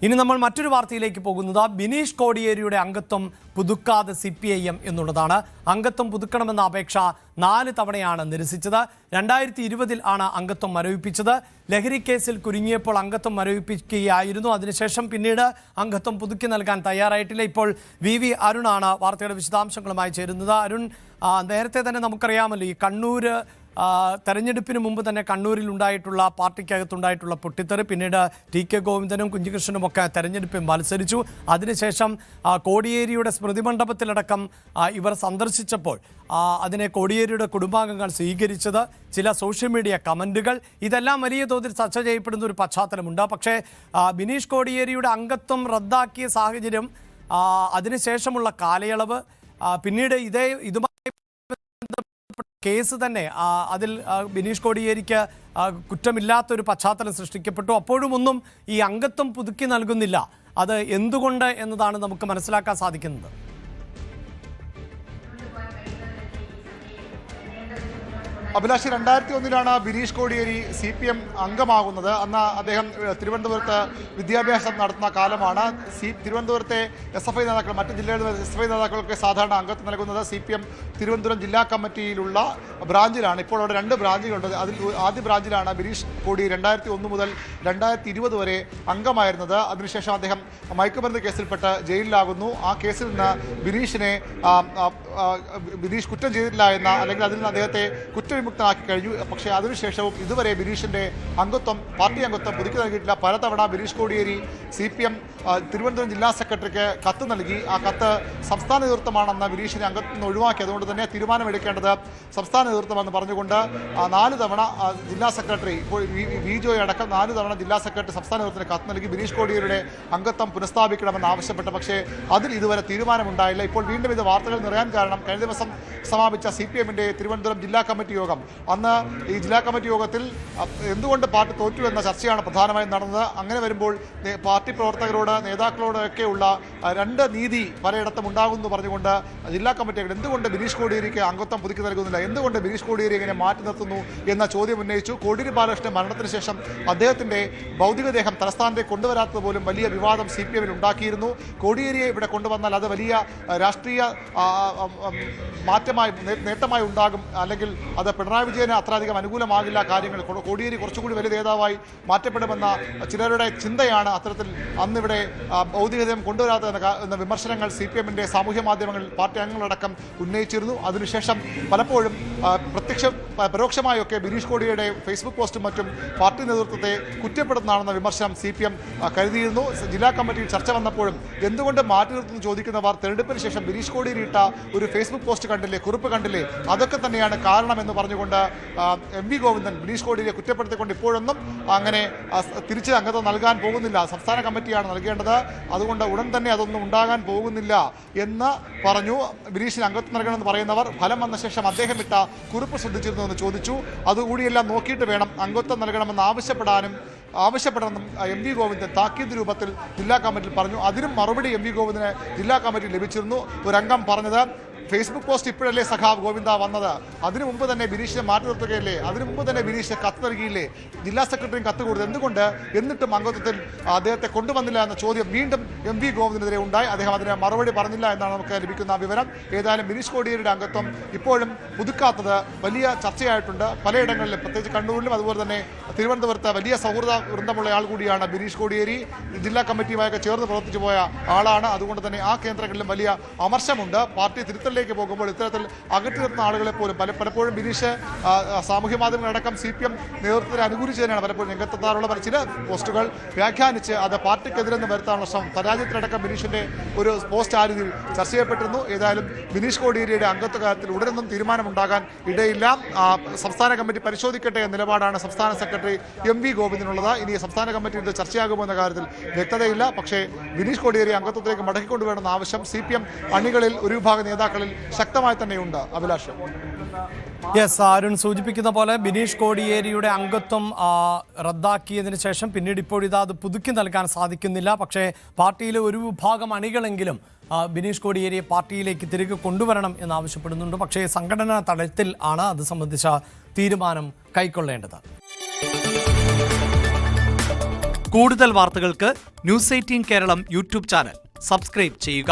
ഇനി നമ്മൾ മറ്റൊരു വാർത്തയിലേക്ക് പോകുന്നത് ബിനീഷ് കോടിയേരിയുടെ അംഗത്വം പുതുക്കാതെ CPIM എന്നുള്ളതാണ്. അംഗത്വം പുതുക്കണമെന്ന അപേക്ഷ 4 തവണയാണ് നിരസിച്ചത്. 2020 ആണ് അംഗത്വം മരവിപ്പിച്ചത്. ലഹരി കേസിൽ കുരുങ്ങിയപ്പോൾ അംഗത്വം മരവിപ്പിക്കുകയായിരുന്നു. അതിനുശേഷം പിന്നീട് അംഗത്വം പുതുക്കി നൽകാൻ തയ്യാറായിട്ടില്ല. ഇപ്പോൾ VV അരുണാണ് വാർത്തയുടെ വിശദാംശങ്ങളുമായി ചേരുന്നത്. അരുൺ, നേരത്തെ തന്നെ നമുക്കറിയാമല്ലോ ഈ കണ്ണൂർ തെരഞ്ഞെടുപ്പിന് മുമ്പ് തന്നെ കണ്ണൂരിൽ ഉണ്ടായിട്ടുള്ള പാർട്ടിക്കകത്തുണ്ടായിട്ടുള്ള പൊട്ടിത്തെറി, പിന്നീട് TK ഗോവിന്ദനും കുഞ്ഞികൃഷ്ണനും ഒക്കെ തെരഞ്ഞെടുപ്പിൽ മത്സരിച്ചു. അതിനുശേഷം കോടിയേരിയുടെ സ്മൃതി മണ്ഡപത്തിലടക്കം ഇവർ സന്ദർശിച്ചപ്പോൾ അതിനെ കോടിയേരിയുടെ കുടുംബാംഗങ്ങൾ സ്വീകരിച്ചത്, ചില സോഷ്യൽ മീഡിയ കമൻറ്റുകൾ, ഇതെല്ലാം വലിയ തോതിൽ ചർച്ച ചെയ്യപ്പെടുന്ന ഒരു പശ്ചാത്തലമുണ്ട്. പക്ഷേ ബിനീഷ് കോടിയേരിയുടെ അംഗത്വം റദ്ദാക്കിയ സാഹചര്യം, അതിനുശേഷമുള്ള കാലയളവ്, പിന്നീട് ഇതുമായി കേസ് തന്നെ അതിൽ ബിനീഷ് കോടിയേരിക്ക് കുറ്റമില്ലാത്തൊരു പശ്ചാത്തലം സൃഷ്ടിക്കപ്പെട്ടു. അപ്പോഴും ഒന്നും ഈ അംഗത്വം പുതുക്കി നൽകുന്നില്ല. അത് എന്തുകൊണ്ട് എന്നതാണ് നമുക്ക് മനസ്സിലാക്കാൻ സാധിക്കുന്നത്. അഭിലാഷ്, 2001 ബിനീഷ് കോടിയേരി CPM അംഗമാകുന്നത്. അന്ന് അദ്ദേഹം തിരുവനന്തപുരത്ത് വിദ്യാഭ്യാസം നടത്തുന്ന കാലമാണ്. തിരുവനന്തപുരത്തെ SFI നേതാക്കൾ, മറ്റ് ജില്ലകളിലെ SFI നേതാക്കൾക്ക് സാധാരണ അംഗത്വം നൽകുന്നത് CPM തിരുവനന്തപുരം ജില്ലാ കമ്മിറ്റിയിലുള്ള ബ്രാഞ്ചിലാണ്. ഇപ്പോൾ അവിടെ 2 ബ്രാഞ്ചുകളുണ്ട്. അതിൽ ആദ്യ ബ്രാഞ്ചിലാണ് ബിനീഷ് കോടിയേരി 2001 മുതൽ 2020 വരെ അംഗമായിരുന്നത്. അതിനുശേഷം അദ്ദേഹം മയക്കുമരുന്ന് കേസിൽപ്പെട്ട് ജയിലിലാകുന്നു. ആ കേസിൽ നിന്ന് ബിനീഷ് കുറ്റം ചെയ്തിട്ടില്ല എന്ന, അല്ലെങ്കിൽ അതിൽ നിന്ന് അദ്ദേഹത്തെ കുറ്റവിമുക്തനാക്കി കഴിഞ്ഞു. പക്ഷേ അതിനുശേഷവും ഇതുവരെ ബിനീഷിൻ്റെ പാർട്ടി അംഗത്വം പുതുക്കി നൽകിയിട്ടില്ല. പലതവണ ബിനീഷ് കോടിയേരി CPM തിരുവനന്തപുരം ജില്ലാ സെക്രട്ടറിക്ക് കത്ത് നൽകി. ആ കത്ത് സംസ്ഥാന നേതൃത്വമാണെന്ന് ബിനീഷിനെ അംഗത്വം നിന്ന് ഒഴിവാക്കി. അതുകൊണ്ട് തന്നെ തീരുമാനമെടുക്കേണ്ടത് സംസ്ഥാന നേതൃത്വമെന്ന് പറഞ്ഞുകൊണ്ട് 4 തവണ ജില്ലാ സെക്രട്ടറി, ഇപ്പോൾ VJOY അടക്കം 4 തവണ ജില്ലാ സെക്രട്ടറി സംസ്ഥാന നേതൃത്വത്തിന് കത്ത് നൽകി ബിനീഷ് കോടിയേരിയുടെ അംഗത്വം പുനഃസ്ഥാപിക്കണമെന്ന് ആവശ്യപ്പെട്ടു. പക്ഷേ അതിൽ ഇതുവരെ തീരുമാനമുണ്ടായില്ല. ഇപ്പോൾ വീണ്ടും ഇത് വാർത്തകൾ നിറയാൻ കാരണം കഴിഞ്ഞ ദിവസം സമാപിച്ച CPMന്റെ തിരുവനന്തപുരം ജില്ലാ കമ്മിറ്റി യോഗം. അന്ന് ഈ ജില്ലാ കമ്മിറ്റി യോഗത്തിൽ എന്തുകൊണ്ട് പാർട്ടി തോറ്റു എന്ന ചർച്ചയാണ് പ്രധാനമായും നടന്നത്. അങ്ങനെ വരുമ്പോൾ പാർട്ടി പ്രവർത്തകരോട്, നേതാക്കളോടൊക്കെയുള്ള 2 നീതി പലയിടത്തും ഉണ്ടാകുമെന്ന് പറഞ്ഞുകൊണ്ട് ജില്ലാ കമ്മിറ്റികൾ എന്തുകൊണ്ട് ബിനീഷ് കോടിയേരിക്ക് അംഗത്വം പുതുക്കി നൽകുന്നില്ല, എന്തുകൊണ്ട് ബിനീഷ് കോടിയേരി ഇങ്ങനെ മാറ്റി നിർത്തുന്നു എന്ന ചോദ്യം ഉന്നയിച്ചു. കോടിയേരി ബാലകൃഷ്ണന്റെ മരണത്തിന് ശേഷം അദ്ദേഹത്തിന്റെ ഭൗതികദേഹം തലസ്ഥാനത്തേക്ക് കൊണ്ടുവരാത്തത് പോലും വലിയ വിവാദം CPMൽ ഉണ്ടാക്കിയിരുന്നു. കോടിയേരിയെ ഇവിടെ കൊണ്ടുവന്നാൽ അത് വലിയ രാഷ്ട്രീയ നേട്ടമായി ഉണ്ടാകും, അല്ലെങ്കിൽ അത് പിണറായി വിജയന് അത്രയധികം അനുകൂലമാകില്ല. കാര്യങ്ങൾ കോടിയേരി കുറച്ചുകൂടി വലിയ നേതാവായി മാറ്റപ്പെടുമെന്ന ചിലരുടെ ചിന്തയാണ് അത്തരത്തിൽ അന്നിവിടെ ഭൗതികദേഹം കൊണ്ടുവരാത്തതെന്ന വിമർശനങ്ങൾ CPMന്റെ സാമൂഹ്യ മാധ്യമങ്ങളിൽ പാർട്ടി അംഗങ്ങളടക്കം ഉന്നയിച്ചിരുന്നു. അതിനുശേഷം പലപ്പോഴും പരോക്ഷമായൊക്കെ ബിനീഷ് കോടിയേരിയുടെ ഫേസ്ബുക്ക് പോസ്റ്റും മറ്റും പാർട്ടി നേതൃത്വത്തെ കുറ്റപ്പെടുത്തുന്നതാണെന്ന വിമർശനം CPM കരുതിയിരുന്നു. ജില്ലാ കമ്മിറ്റിയിൽ ചർച്ച വന്നപ്പോഴും എന്തുകൊണ്ട് മാറ്റി നിർത്തുന്നു ചോദിക്കുന്നവർ തെരഞ്ഞെടുപ്പിന് ശേഷം ബിനീഷ് കോടിയേരി ഇട്ട ഒരു ഫേസ്ബുക്ക് പോസ്റ്റ് കണ്ടില്ലേ, കുറിപ്പ് കണ്ടില്ലേ, അതൊക്കെ തന്നെയാണ് കാരണമെന്ന് പറഞ്ഞുകൊണ്ട് MV ഗോവിന്ദൻ ബിനീഷ് കോടിയേരിയെ കുറ്റപ്പെടുത്തിക്കൊണ്ട് ഇപ്പോഴൊന്നും അങ്ങനെ തിരിച്ച് അംഗത്വം നൽകാൻ പോകുന്നില്ല, സംസ്ഥാന കമ്മിറ്റിയാണ് നൽകേണ്ടത്, അതുകൊണ്ട് ഉടൻ തന്നെ അതൊന്നും ഉണ്ടാകാൻ പോകുന്നില്ല എന്ന് പറഞ്ഞു. ബിനീഷിന് അംഗത്വം നൽകണമെന്ന് പറയുന്നവർ ഫലം വന്ന ശേഷം അദ്ദേഹം ഇട്ട കുറിപ്പ് ശ്രദ്ധിച്ചിരുന്നു എന്ന് ചോദിച്ചു. അതുകൂടിയെല്ലാം നോക്കിയിട്ട് വേണം അംഗത്വം നൽകണമെന്ന് ആവശ്യപ്പെടണമെന്നും MV ഗോവിന്ദൻ താക്കീത് രൂപത്തിൽ ജില്ലാ കമ്മിറ്റിയിൽ പറഞ്ഞു. അതിനും മറുപടി MV ഗോവിന്ദന് ജില്ലാ കമ്മിറ്റി ലഭിച്ചിരുന്നു. ഒരംഗം പറഞ്ഞത്, ഫേസ്ബുക്ക് പോസ്റ്റ് ഇപ്പോഴല്ലേ സഖാവ് ഗോവിന്ദ വന്നത്, അതിനു മുമ്പ് തന്നെ ബിനീഷിനെ മാറ്റി നിർത്തുകയല്ലേ, അതിനു മുമ്പ് തന്നെ ബിനീഷിനെ കത്ത് നൽകിയില്ലേ, ജില്ലാ സെക്രട്ടറിയും കത്ത് കൊടുത്തു, എന്തുകൊണ്ട് എന്നിട്ടും അംഗത്വത്തിൽ അദ്ദേഹത്തെ കൊണ്ടുവന്നില്ല എന്ന ചോദ്യം വീണ്ടും MV ഗോവിന്ദനെതിരെ ഉണ്ടായി. അദ്ദേഹം അതിന് മറുപടി പറഞ്ഞില്ല എന്നാണ് നമുക്ക് ലഭിക്കുന്ന വിവരം. ഏതായാലും ബിനീഷ് കോടിയേരിയുടെ അംഗത്വം ഇപ്പോഴും പുതുക്കാത്തത് വലിയ ചർച്ചയായിട്ടുണ്ട് പലയിടങ്ങളിലും, പ്രത്യേകിച്ച് കണ്ണൂരിലും അതുപോലെ തന്നെ തിരുവനന്തപുരത്ത് വലിയ സൗഹൃദ വൃന്ദമുള്ള ആൾ കൂടിയാണ് ബിനീഷ് കോടിയേരി. ജില്ലാ കമ്മിറ്റിയുമായൊക്കെ ചേർന്ന് പ്രവർത്തിച്ചു പോയ ആളാണ്. അതുകൊണ്ട് തന്നെ ആ കേന്ദ്രങ്ങളിലും വലിയ അമർശമുണ്ട്. പാർട്ടി തിരുത്തലിലേക്ക് പോകുമ്പോൾ ഇത്തരത്തിൽ അകറ്റി നിർത്തുന്ന ആളുകളെ പോലും പലപ്പോഴും ബിനീഷ് സാമൂഹ്യ മാധ്യമങ്ങളടക്കം CPM നേതൃത്വത്തിന് അനുകൂലിച്ച് തന്നെയാണ് പലപ്പോഴും രംഗത്തെത്താറുള്ള ചില പോസ്റ്റുകൾ വ്യാഖ്യാനിച്ച് അത് പാർട്ടിക്കെതിരെന്ന് വരുത്താനുള്ള ശ്രമം. പരാജയത്തിലടക്കം ബിനീഷിന്റെ ഒരു പോസ്റ്റ് ആ രീതിയിൽ ചർച്ച ചെയ്യപ്പെട്ടിരുന്നു. ഏതായാലും ബിനീഷ് കോടിയേരിയുടെ അംഗത്വ കാര്യത്തിൽ ഉടനൊന്നും തീരുമാനമുണ്ടാകാൻ ഇടയില്ല. സംസ്ഥാന കമ്മിറ്റി പരിശോധിക്കട്ടെ എന്ന നിലപാടാണ് സംസ്ഥാന സെക്രട്ടറി MV ഗോവിന്ദനുള്ളത്. ഇനി സംസ്ഥാന കമ്മിറ്റി ഇത് ചർച്ചയാകുമോ എന്ന കാര്യത്തിൽ വ്യക്തതയില്ല. പക്ഷേ ബിനീഷ് കോടിയേരി അംഗത്വത്തിലേക്ക് മടക്കിക്കൊണ്ടുവരണമെന്ന ആവശ്യം CPM അണികളിൽ ഒരു വിഭാഗം നേതാക്കളിൽ ശക്തമായി തന്നെയുണ്ട്. അഭിലാഷ്. അരുൺ സൂചിപ്പിക്കുന്ന പോലെ ബിനീഷ് കോടിയേരിയുടെ അംഗത്വം റദ്ദാക്കിയതിനു ശേഷം പിന്നീട് ഇപ്പോഴിതാ അത് പുതുക്കി നൽകാൻ സാധിക്കുന്നില്ല. പക്ഷേ പാർട്ടിയിലെ ഒരു വിഭാഗം അണികളെങ്കിലും ബിനീഷ് കോടിയേരിയെ പാർട്ടിയിലേക്ക് തിരികെ കൊണ്ടുവരണം എന്നാവശ്യപ്പെടുന്നുണ്ട്. പക്ഷേ സംഘടനാ തലത്തിൽ ആണ് അത് സംബന്ധിച്ച തീരുമാനം കൈക്കൊള്ളേണ്ടത്. കൂടുതൽ വാർത്തകൾക്ക് news 18 Keralam YouTube channel subscribe ചെയ്യുക.